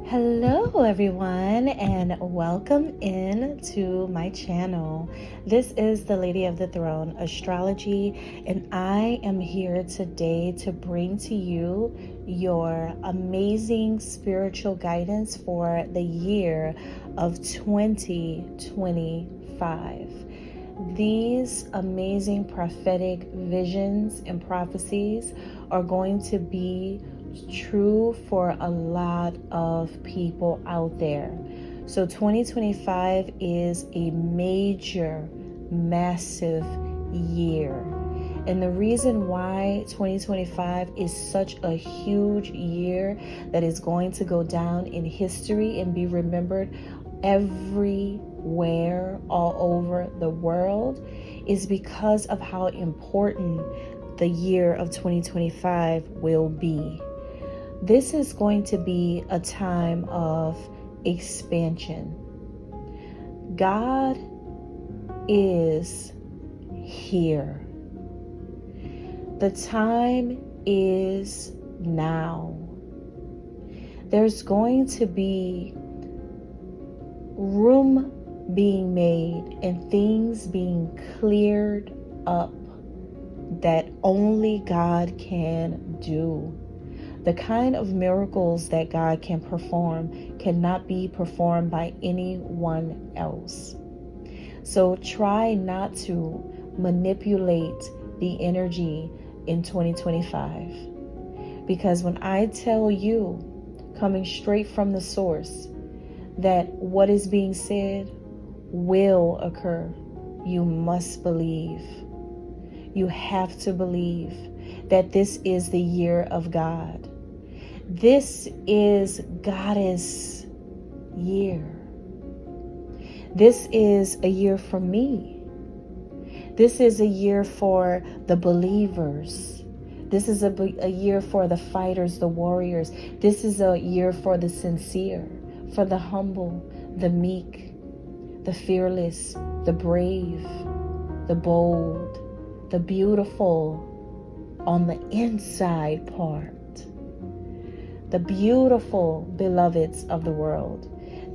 Hello everyone, and welcome in to my channel. This is the Lady of the Throne, Astrology, and I am here today to bring to you your amazing spiritual guidance for the year of 2025. These amazing prophetic visions and prophecies are going to be true for a lot of people out there. So 2025 is a major, massive year. And the reason why 2025 is such a huge year that is going to go down in history and be remembered everywhere, all over the world, is because of how important the year of 2025 will be. This is going to be a time of expansion. God is here. The time is now. There's going to be room being made and things being cleared up that only God can do. The kind of miracles that God can perform cannot be performed by anyone else. So try not to manipulate the energy in 2025. Because when I tell you, coming straight from the source, that what is being said will occur, you must believe. You have to believe that this is the year of God. This is Goddess year. This is a year for me. This is a year for the believers. This is a year for the fighters, the warriors. This is a year for the sincere, for the humble, the meek, the fearless, the brave, the bold, the beautiful on the inside part. The beautiful beloveds of the world.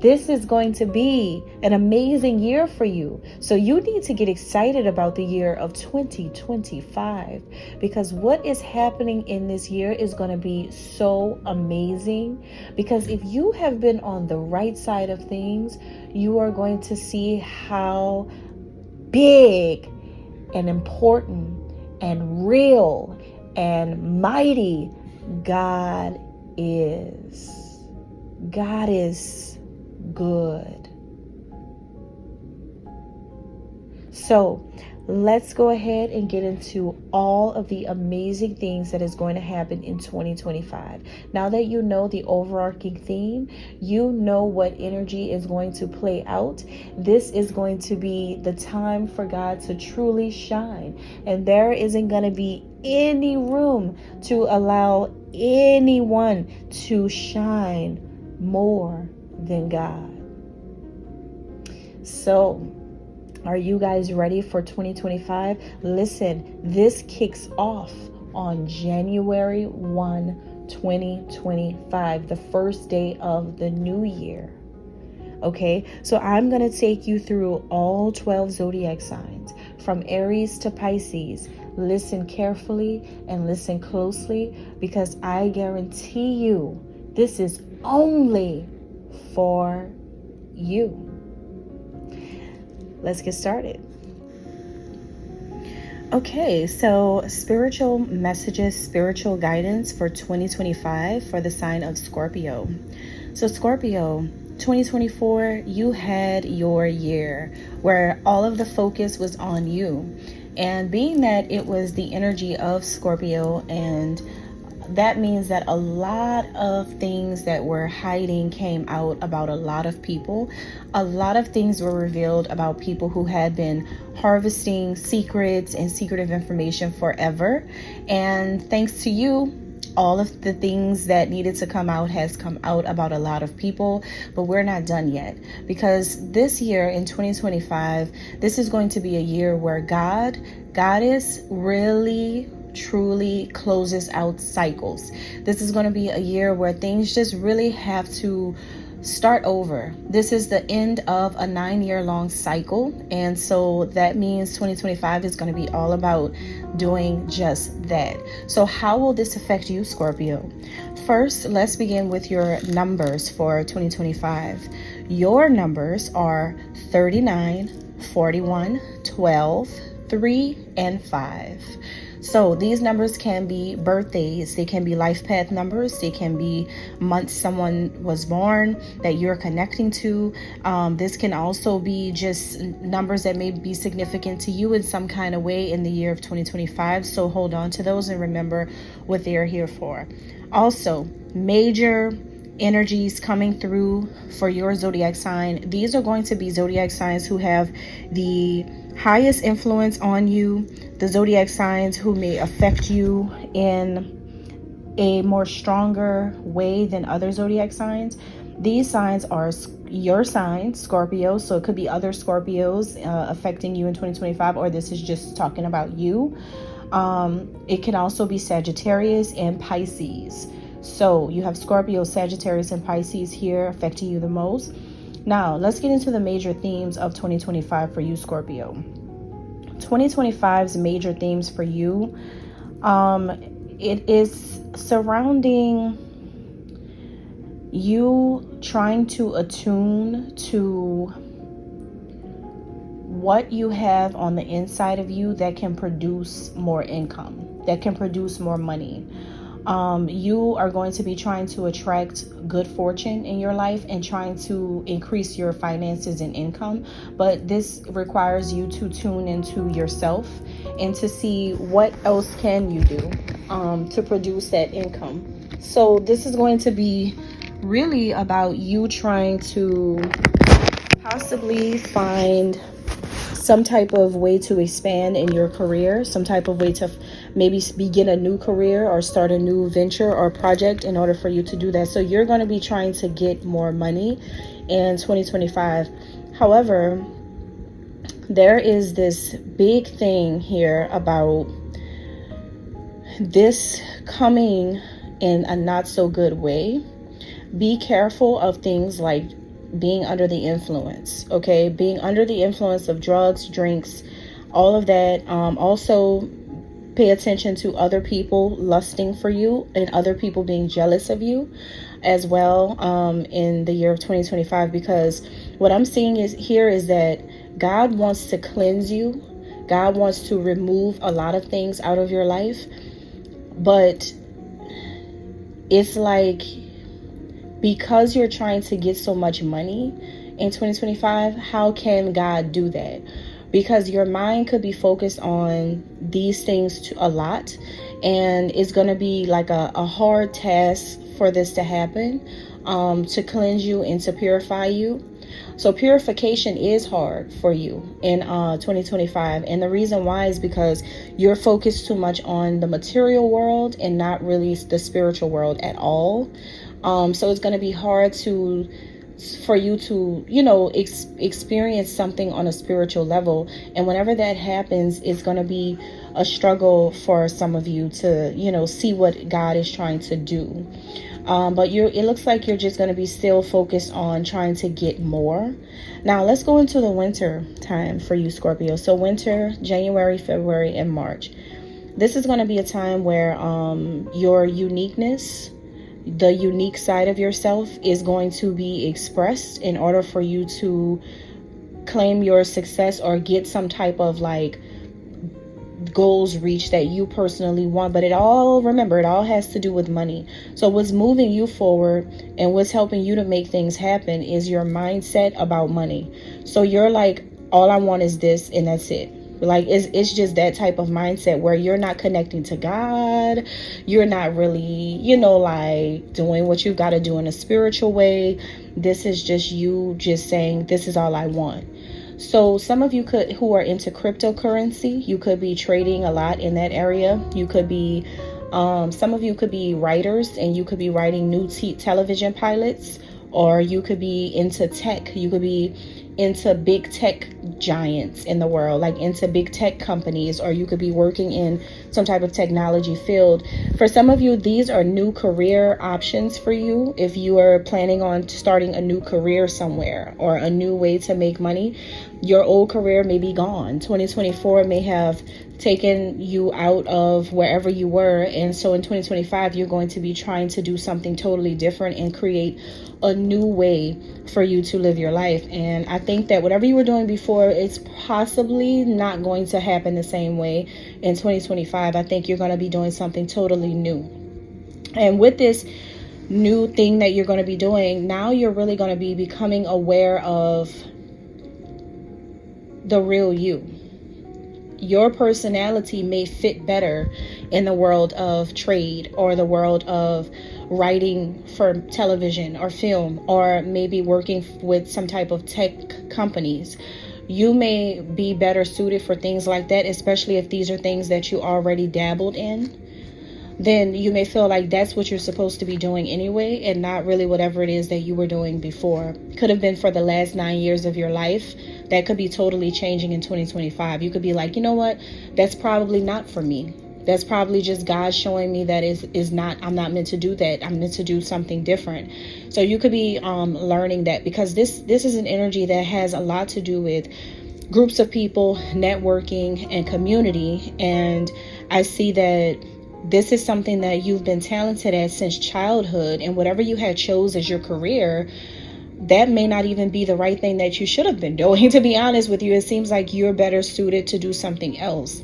This is going to be an amazing year for you. So you need to get excited about the year of 2025, because what is happening in this year is going to be so amazing. Because if you have been on the right side of things, you are going to see how big and important and real and mighty God is. God is good. So let's go ahead and get into all of the amazing things that is going to happen in 2025. Now that you know the overarching theme, you know what energy is going to play out. This is going to be the time for God to truly shine. And there isn't going to be any room to allow anyone to shine more than God. So, are you guys ready for 2025? Listen, this kicks off on January 1, 2025, the first day of the new year. Okay, so I'm going to take you through all 12 zodiac signs, from Aries to Pisces. Listen carefully and listen closely, because I guarantee you this is only for you. Let's get started. Okay, so spiritual messages, spiritual guidance for 2025 for the sign of Scorpio. So Scorpio, 2024, you had your year where all of the focus was on you. And being that it was the energy of Scorpio, and that means that a lot of things that were hiding came out about a lot of people. A lot of things were revealed about people who had been harvesting secrets and secretive information forever. And thanks to you, all of the things that needed to come out has come out about a lot of people, but we're not done yet, because this year in 2025, this is going to be a year where God is really, truly closes out cycles. This is going to be a year where things just really have to start over. This is the end of a 9-year-long cycle, and so that means 2025 is going to be all about doing just that. So how will this affect you, Scorpio? First, let's begin with your numbers for 2025. Your numbers are 39, 41, 12, 3, and 5. So these numbers can be birthdays, they can be life path numbers, they can be months someone was born that you're connecting to. This can also be just numbers that may be significant to you in some kind of way in the year of 2025. So hold on to those and remember what they are here for. Also, major energies coming through for your zodiac sign. These are going to be zodiac signs who have the highest influence on you, the zodiac signs who may affect you in a more stronger way than other zodiac signs. These signs are your sign, Scorpio, so it could be other Scorpios affecting you in 2025, or this is just talking about you. It can also be Sagittarius and Pisces. So you have Scorpio, Sagittarius, and Pisces here affecting you the most. Now, let's get into the major themes of 2025 for you, Scorpio. 2025's major themes for you, it is surrounding you trying to attune to what you have on the inside of you that can produce more income, that can produce more money. You are going to be trying to attract good fortune in your life and trying to increase your finances and income. But this requires you to tune into yourself and to see what else can you do to produce that income. So this is going to be really about you trying to possibly find some type of way to expand in your career, some type of way to maybe begin a new career or start a new venture or project in order for you to do that. So you're going to be trying to get more money in 2025. However, there is this big thing here about this coming in a not so good way. Be careful of things like being under the influence, okay? Being under the influence of drugs, drinks, all of that. Also, pay attention to other people lusting for you and other people being jealous of you as well in the year of 2025, because what I'm seeing is that God wants to cleanse you. God wants to remove a lot of things out of your life, but it's like, because you're trying to get so much money in 2025, how can God do that? Because your mind could be focused on these things a lot, and it's going to be like a hard task for this to happen, to cleanse you and to purify you. So purification is hard for you in 2025. And the reason why is because you're focused too much on the material world and not really the spiritual world at all. So it's going to be hard for you to, experience something on a spiritual level. And whenever that happens, it's going to be a struggle for some of you to, see what God is trying to do. But it looks like you're just going to be still focused on trying to get more. Now, let's go into the winter time for you, Scorpio. So winter, January, February, and March. This is going to be a time where your uniqueness, the unique side of yourself, is going to be expressed in order for you to claim your success or get some type of goals reached that you personally want. But it all has to do with money. So what's moving you forward and what's helping you to make things happen is your mindset about money. So you're like, all I want is this, and that's it. Like, it's just that type of mindset where you're not connecting to God. You're not really, doing what you got to do in a spiritual way. This is just you just saying, this is all I want. So some of you who are into cryptocurrency, you could be trading a lot in that area. You could be, some of you could be writers, and you could be writing new television pilots, or you could be into tech. You could be into big tech giants in the world, like into big tech companies, or you could be working in some type of technology field. For some of you, these are new career options for you. If you are planning on starting a new career somewhere or a new way to make money, your old career may be gone. 2024 may have taken you out of wherever you were, and so in 2025 you're going to be trying to do something totally different and create a new way for you to live your life. And I think that whatever you were doing before, it's possibly not going to happen the same way in 2025. I think you're going to be doing something totally new. And with this new thing that you're going to be doing, now you're really going to be becoming aware of the real you. Your personality may fit better in the world of trade or the world of writing for television or film, or maybe working with some type of tech companies. You may be better suited for things like that, especially if these are things that you already dabbled in. Then you may feel like that's what you're supposed to be doing anyway, and not really whatever it is that you were doing before. Could have been for the last 9 years of your life. That could be totally changing in 2025. You could be like, you know what? That's probably not for me. That's probably just God showing me that I'm not meant to do that. I'm meant to do something different. So you could be learning that, because this is an energy that has a lot to do with groups of people, networking, and community. And I see that this is something that you've been talented at since childhood, and whatever you had chose as your career, that may not even be the right thing that you should have been doing. To be honest with you, it seems like you're better suited to do something else.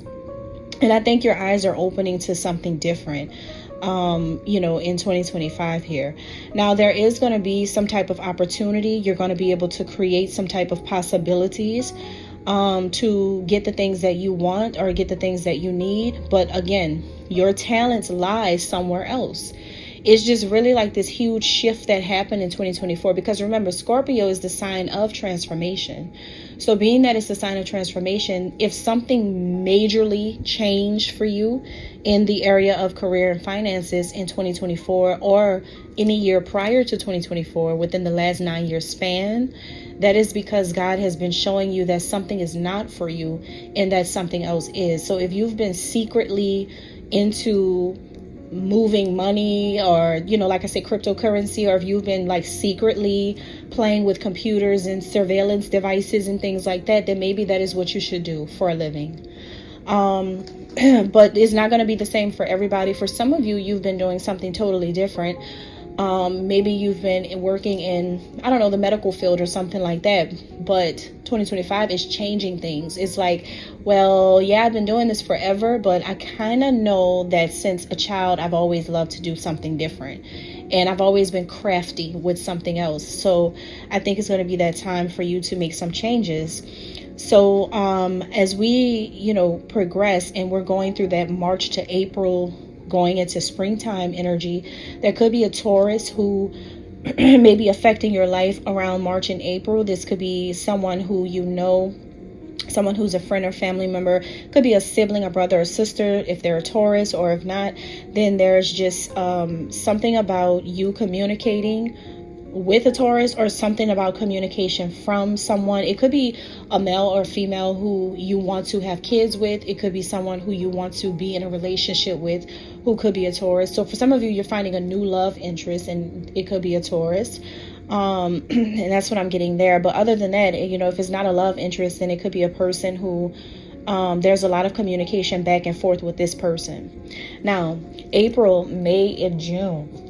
And I think your eyes are opening to something different, in 2025 here. Now, there is going to be some type of opportunity. You're going to be able to create some type of possibilities to get the things that you want or get the things that you need. But again, your talents lie somewhere else. It's just really like this huge shift that happened in 2024, because remember, Scorpio is the sign of transformation. So being that it's the sign of transformation, if something majorly changed for you in the area of career and finances in 2024, or any year prior to 2024, within the last 9-year span, that is because God has been showing you that something is not for you and that something else is. So if you've been secretly into moving money, or like I say, cryptocurrency, or if you've been like secretly playing with computers and surveillance devices and things like that, then maybe that is what you should do for a living. But it's not going to be the same for everybody. For some of you, you've been doing something totally different. Maybe you've been working in, I don't know, the medical field or something like that. But 2025 is changing things. It's like, well, yeah, I've been doing this forever, but I kind of know that since a child, I've always loved to do something different. And I've always been crafty with something else. So I think it's going to be that time for you to make some changes. So as we, progress, and we're going through that March to April, going into springtime energy, there could be a Taurus who may be affecting your life around March and April. This could be someone who someone who's a friend or family member. Could be a sibling, a brother or sister, if they're a Taurus, or if not, then there's just something about you communicating with a Taurus, or something about communication from someone. It could be a male or female who you want to have kids with. It could be someone who you want to be in a relationship with, who could be a Taurus. So for some of you, you're finding a new love interest, and it could be a Taurus. And that's what I'm getting there. But other than that, if it's not a love interest, then it could be a person who there's a lot of communication back and forth with this person. Now, April, May, and June.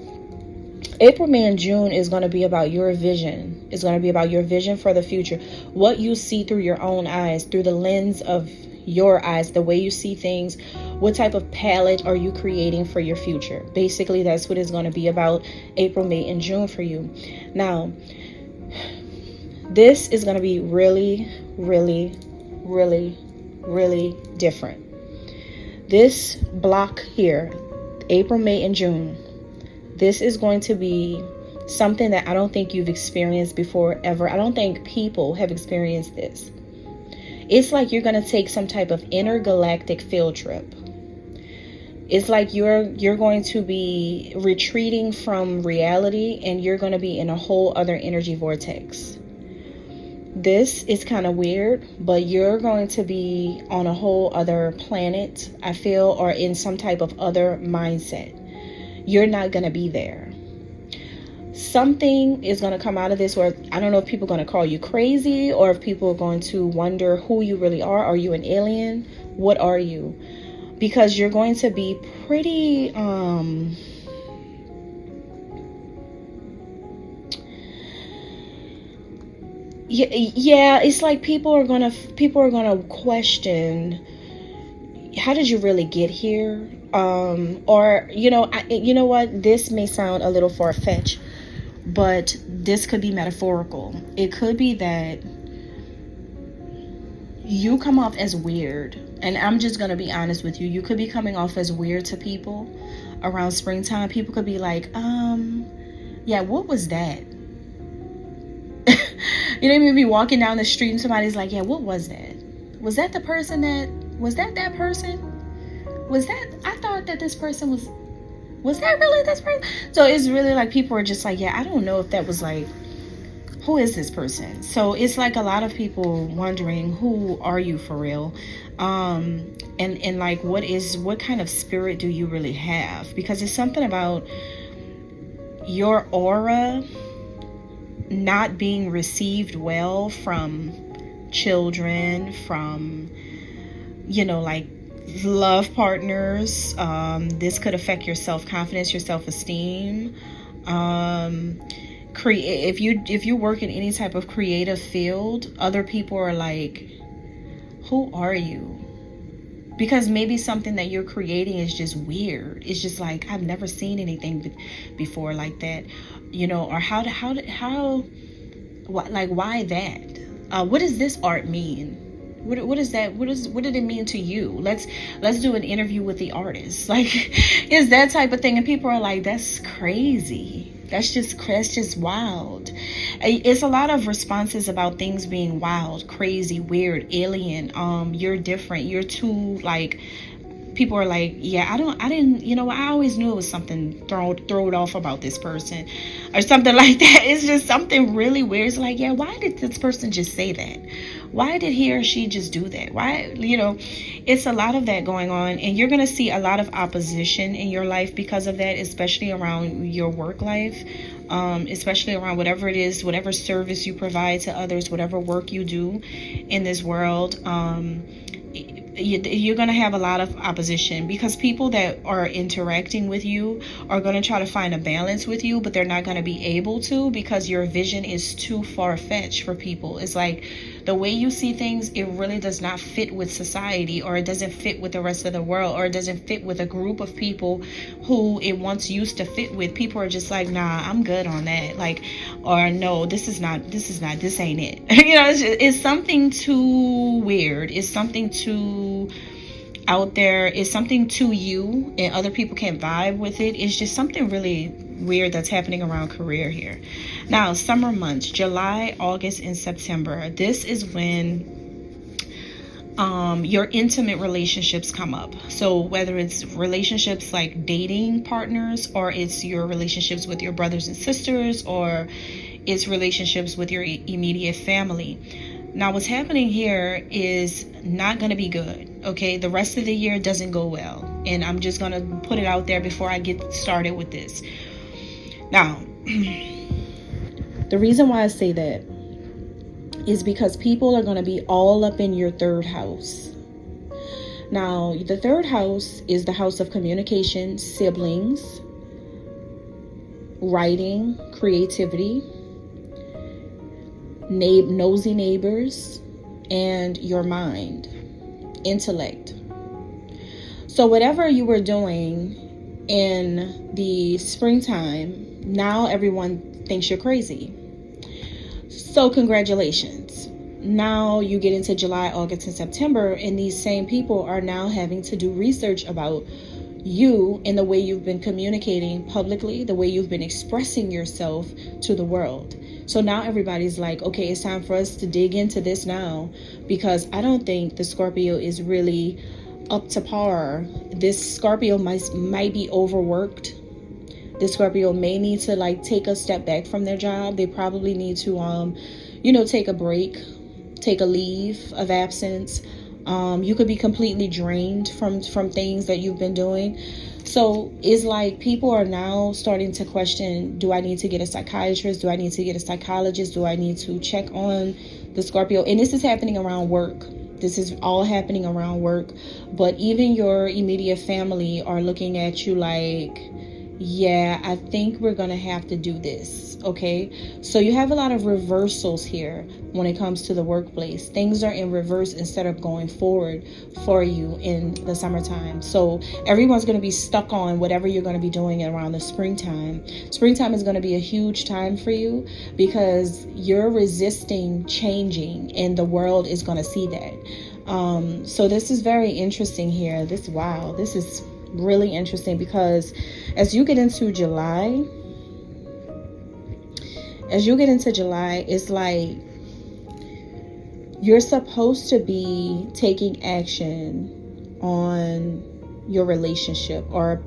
April, May, and June is going to be about your vision. It's going to be about your vision for the future. What you see through your own eyes, through the lens of your eyes, the way you see things. What type of palette are you creating for your future? Basically, that's what it's going to be about April, May, and June for you. Now, this is going to be really, really, really, really different. This block here, April, May, and June, this is going to be something that I don't think you've experienced before ever. I don't think people have experienced this. It's like you're going to take some type of intergalactic field trip. It's like you're going to be retreating from reality, and you're going to be in a whole other energy vortex. This is kind of weird, but you're going to be on a whole other planet, I feel, or in some type of other mindset. You're not going to be there. Something is going to come out of this where I don't know if people are going to call you crazy or if people are going to wonder who you really are. Are you an alien? What are you? Because you're going to be pretty yeah, it's like people are gonna question, how did you really get here? Or you know what, this may sound a little far-fetched, but this could be metaphorical. It could be that you come off as weird, and I'm just gonna be honest with you. You could be coming off as weird to people around springtime. People could be like, yeah, what was that? You know, maybe walking down the street and somebody's like, yeah, what was that? Was that the person was that person? Was that, I thought that this person was that really this person? So it's really like people are just like, yeah, I don't know if that was like, who is this person? So it's like a lot of people wondering, who are you for real? And like, what kind of spirit do you really have? Because it's something about your aura not being received well from children, from, like love partners. This could affect your self-confidence, your self-esteem. If you work in any type of creative field, other people are like, who are you? Because maybe something that you're creating is just weird. It's just like, I've never seen anything before like that, or why that? What does this art mean? What is that? What did it mean to you? Let's do an interview with the artist. Like, it's that type of thing, and people are like, that's crazy. That's just wild. It's a lot of responses about things being wild, crazy, weird, alien. You're different. You're too, like, people are like, yeah, I didn't, I always knew it was something throw it off about this person or something like that. It's just something really weird. It's like, yeah, why did this person just say that? Why did he or she just do that? Why, it's a lot of that going on, and you're going to see a lot of opposition in your life because of that, especially around your work life, especially around whatever it is, whatever service you provide to others, whatever work you do in this world. You're going to have a lot of opposition because people that are interacting with you are going to try to find a balance with you, but they're not going to be able to because your vision is too far-fetched for people. It's like the way you see things, it really does not fit with society, or it doesn't fit with the rest of the world, or it doesn't fit with a group of people who it once used to fit with. People are just like, nah, I'm good on that. Like, or no, this ain't it. It's something too weird. It's something too out there. It's something to you, and other people can't vibe with it. It's just something really weird that's happening around career here. Now, summer months, July, August, and September. This is when your intimate relationships come up. So whether it's relationships like dating partners, or it's your relationships with your brothers and sisters, or it's relationships with your immediate family. Now, what's happening here is not going to be good. Okay, the rest of the year doesn't go well, and I'm just going to put it out there before I get started with this. Now, the reason why I say that is because people are going to be all up in your third house. Now, the third house is the house of communication, siblings, writing, creativity, nosy neighbors, and your mind, intellect. So whatever you were doing in the springtime, now everyone thinks you're crazy. So congratulations. Now you get into July, August, and September, and these same people are now having to do research about you and the way you've been communicating publicly, the way you've been expressing yourself to the world. So now everybody's like, okay, it's time for us to dig into this now, because I don't think the Scorpio is really up to par. This Scorpio might be overworked. This Scorpio may need to take a step back from their job. They probably need to take a break, take a leave of absence. You could be completely drained from things that you've been doing. So it's like people are now starting to question, do I need to get a psychiatrist? Do I need to get a psychologist? Do I need to check on the Scorpio? And this is happening around work. This is all happening around work. But even your immediate family are looking at you like, yeah, I think we're going to have to do this. Okay. So you have a lot of reversals here when it comes to the workplace. Things are in reverse instead of going forward for you in the summertime. So everyone's going to be stuck on whatever you're going to be doing around the springtime. Springtime is going to be a huge time for you because you're resisting changing and the world is going to see that. So this is very interesting here. This is really interesting because as you get into July, it's like you're supposed to be taking action on your relationship or,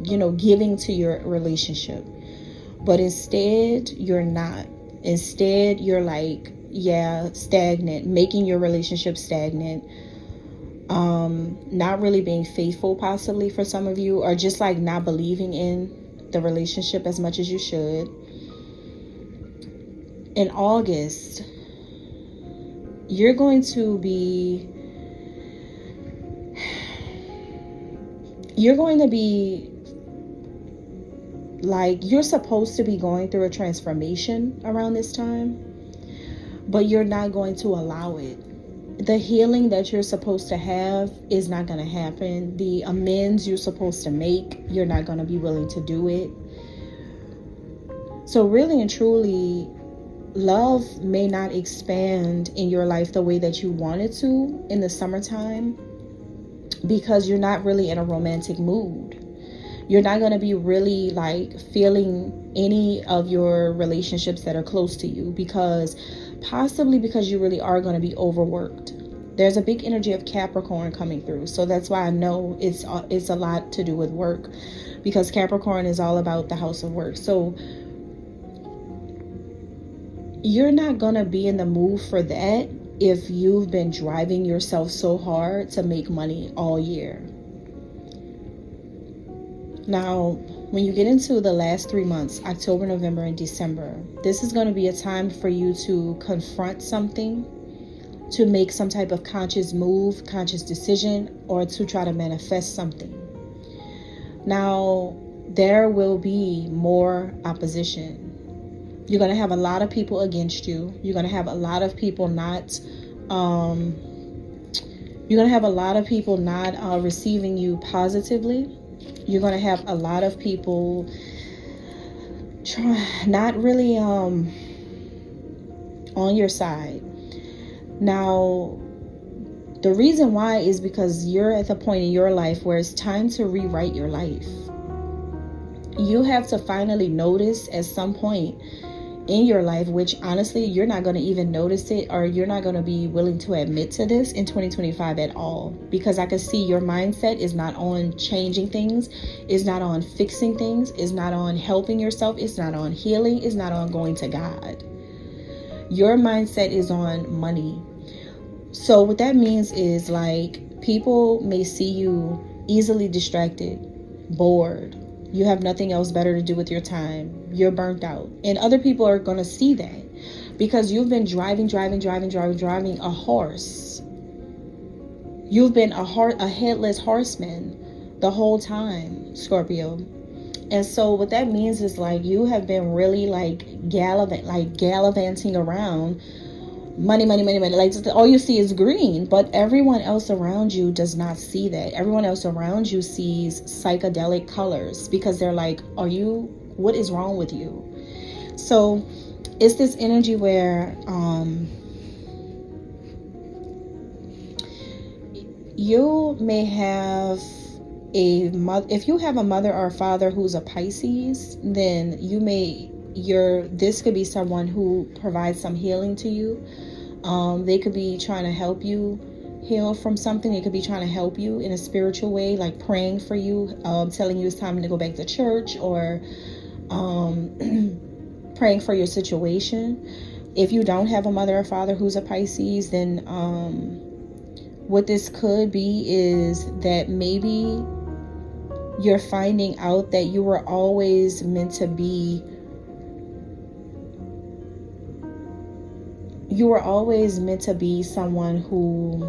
giving to your relationship. But instead, you're not. Instead, you're like, stagnant, making your relationship stagnant. Not really being faithful possibly for some of you, or just like not believing in the relationship as much as you should. In August, you're going to be like, you're supposed to be going through a transformation around this time, but you're not going to allow it. The healing that you're supposed to have is not going to happen. The amends you're supposed to make, you're not going to be willing to do it. So really and truly, love may not expand in your life the way that you want it to in the summertime because you're not really in a romantic mood. You're not going to be really like feeling any of your relationships that are close to you possibly because you really are going to be overworked. There's a big energy of Capricorn coming through. So that's why I know it's a lot to do with work, because Capricorn is all about the house of work. So you're not going to be in the mood for that if you've been driving yourself so hard to make money all year. Now, when you get into the last 3 months, October, November, and December, this is going to be a time for you to confront something, to make some type of conscious move, conscious decision, or to try to manifest something. Now, there will be more opposition. You're going to have a lot of people against you. You're going to have a lot of people not receiving you positively. You're going to have a lot of people not really on your side. Now, the reason why is because you're at the point in your life where it's time to rewrite your life. You have to finally notice at some point in your life, which honestly, you're not going to even notice it, or you're not going to be willing to admit to this in 2025 at all, because I can see your mindset is not on changing things, is not on fixing things, is not on helping yourself, it's not on healing, it's not on going to God. Your mindset is on money. So what that means is like people may see you easily distracted, bored. You have nothing else better to do with your time. You're burnt out. And other people are going to see that because you've been driving a horse. You've been a headless horseman the whole time, Scorpio. And so what that means is like you have been really like gallivanting around. Money. Like all you see is green, but everyone else around you does not see that. Everyone else around you sees psychedelic colors because they're like, what is wrong with you? So it's this energy where you may have a mother. If you have a mother or a father who's a Pisces, then this could be someone who provides some healing to you. They could be trying to help you heal from something. They could be trying to help you in a spiritual way, like praying for you, telling you it's time to go back to church, or praying for your situation. If you don't have a mother or father who's a Pisces, then what this could be is that maybe you're finding out that you were always meant to be someone who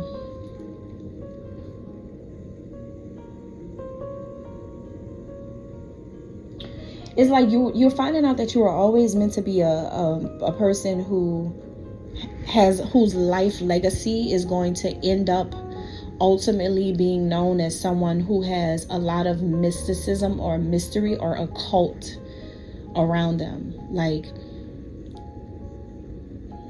it's like you're finding out that you were always meant to be a person whose life legacy is going to end up ultimately being known as someone who has a lot of mysticism or mystery or occult around them. Like,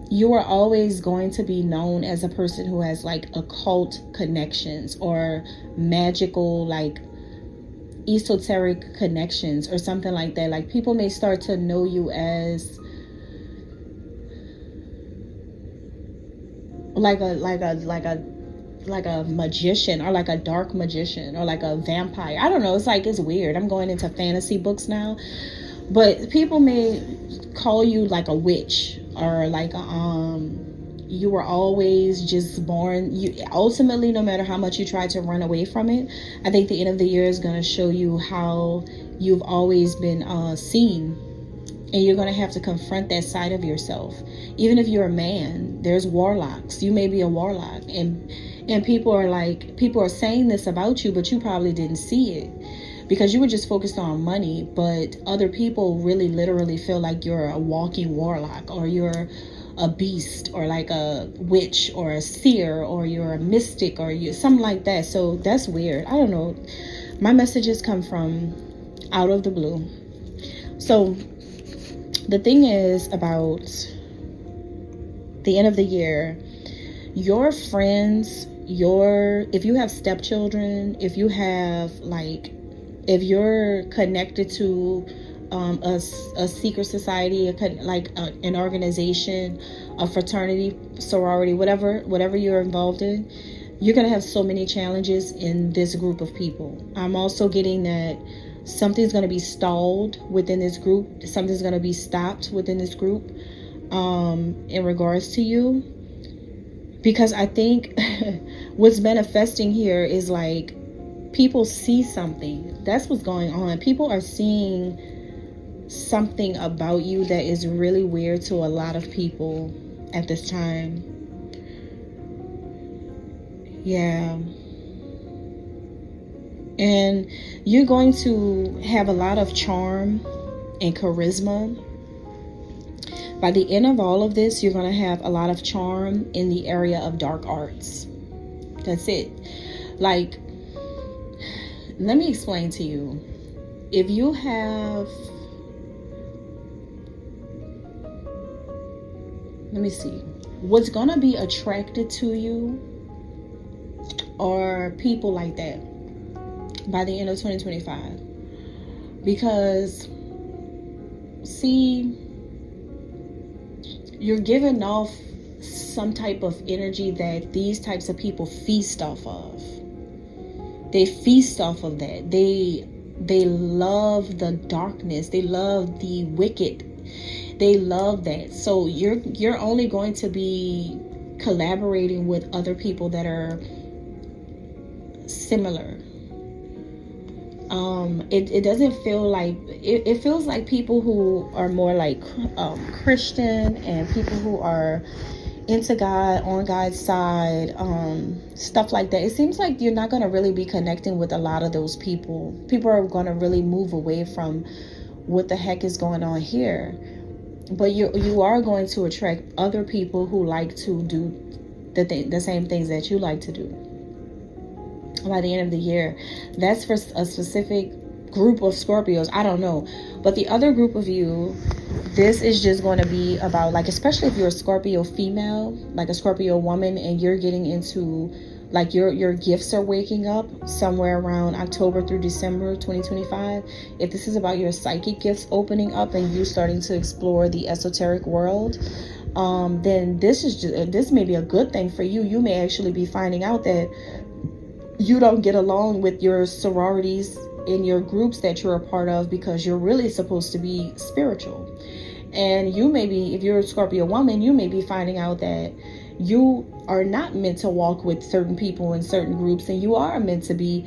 you are always going to be known as a person who has like occult connections or magical, like esoteric connections or something like that. Like, people may start to know you as like a magician, or like a dark magician, or like a vampire. I don't know. It's weird. I'm going into fantasy books now, but people may call you like a witch, or like you were always just born. You ultimately, no matter how much you try to run away from it, I think the end of the year is going to show you how you've always been seen. And you're going to have to confront that side of yourself. Even if you're a man, there's warlocks. You may be a warlock. And people are saying this about you, but you probably didn't see it because you were just focused on money. But other people really literally feel like you're a walking warlock, or you're a beast, or like a witch, or a seer, or you're a mystic, or you something like that. So that's weird. I don't know. My messages come from out of the blue. So the thing is, about the end of the year, your friends, if you have stepchildren, if you're connected to a secret society, an organization, a fraternity, sorority, whatever you're involved in, you're going to have so many challenges in this group of people. I'm also getting that something's going to be stalled within this group. Something's going to be stopped within this group in regards to you. Because I think what's manifesting here is like people see something. That's what's going on. People are seeing something about you that is really weird to a lot of people at this time. Yeah. And you're going to have a lot of charm and charisma. By the end of all of this, you're going to have a lot of charm in the area of dark arts. That's it. Like, let me explain to you. If you have, let me see, what's going to be attracted to you are people like that by the end of 2025. Because, see, you're giving off some type of energy that these types of people feast off of. They feast off of that. They love the darkness. They love the wicked. They love that. So you're only going to be collaborating with other people that are similar. It doesn't feel like it feels like people who are more like Christian, and people who are into God, on God's side, stuff like that. It seems like you're not going to really be connecting with a lot of those people. People are going to really move away from what the heck is going on here. But you are going to attract other people who like to do the same things that you like to do by the end of the year. That's for a specific group of Scorpios. I don't know. But the other group of you, this is just going to be about, like, especially if you're a Scorpio female, like a Scorpio woman, and you're getting into, like, your gifts are waking up somewhere around October through December 2025. If this is about your psychic gifts opening up and you starting to explore the esoteric world, then this may be a good thing for you. You may actually be finding out that you don't get along with your sororities in your groups that you're a part of, because you're really supposed to be spiritual. And you may be, if you're a Scorpio woman, you may be finding out that you are not meant to walk with certain people in certain groups, and you are meant to be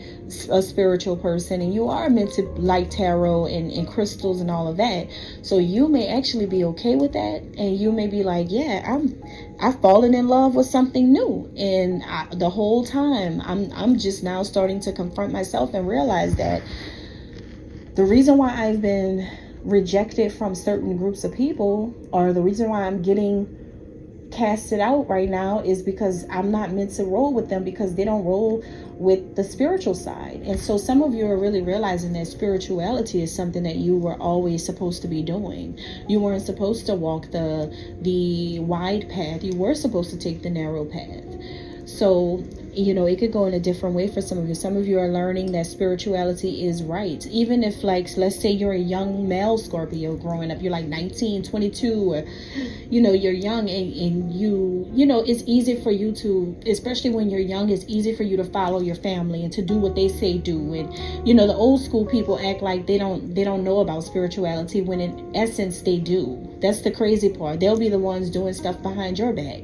a spiritual person, and you are meant to like tarot and crystals and all of that. So you may actually be okay with that, and you may be like, yeah, I've fallen in love with something new, and the whole time I'm just now starting to confront myself and realize that the reason why I've been rejected from certain groups of people, or the reason why I'm getting casted out right now, is because I'm not meant to roll with them, because they don't roll with the spiritual side. And so some of you are really realizing that spirituality is something that you were always supposed to be doing. You weren't supposed to walk the wide path. You were supposed to take the narrow path. So, you know, it could go in a different way for some of you. Some of you are learning that spirituality is right. Even if, like, let's say you're a young male Scorpio growing up, you're like 19, 22, or, you know, you're young, and you know, it's easy for you to, especially when you're young, it's easy for you to follow your family and to do what they say do. And, you know, the old school people act like they don't know about spirituality, when in essence they do. That's the crazy part. They'll be the ones doing stuff behind your back.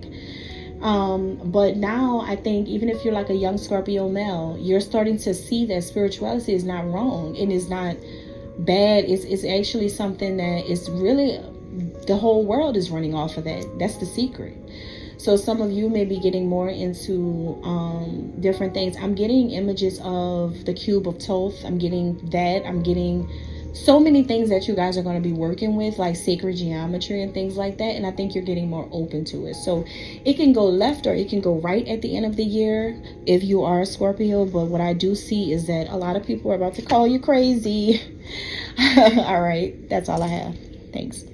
But now I think even if you're like a young Scorpio male, you're starting to see that spirituality is not wrong and is not bad. It's actually something that is really, the whole world is running off of that. That's the secret. So some of you may be getting more into different things. I'm getting images of the cube of Thoth. I'm getting that. I'm getting so many things that you guys are going to be working with, like sacred geometry and things like that. And I think you're getting more open to it. So it can go left or it can go right at the end of the year if you are a Scorpio. But what I do see is that a lot of people are about to call you crazy. All right. That's all I have. Thanks.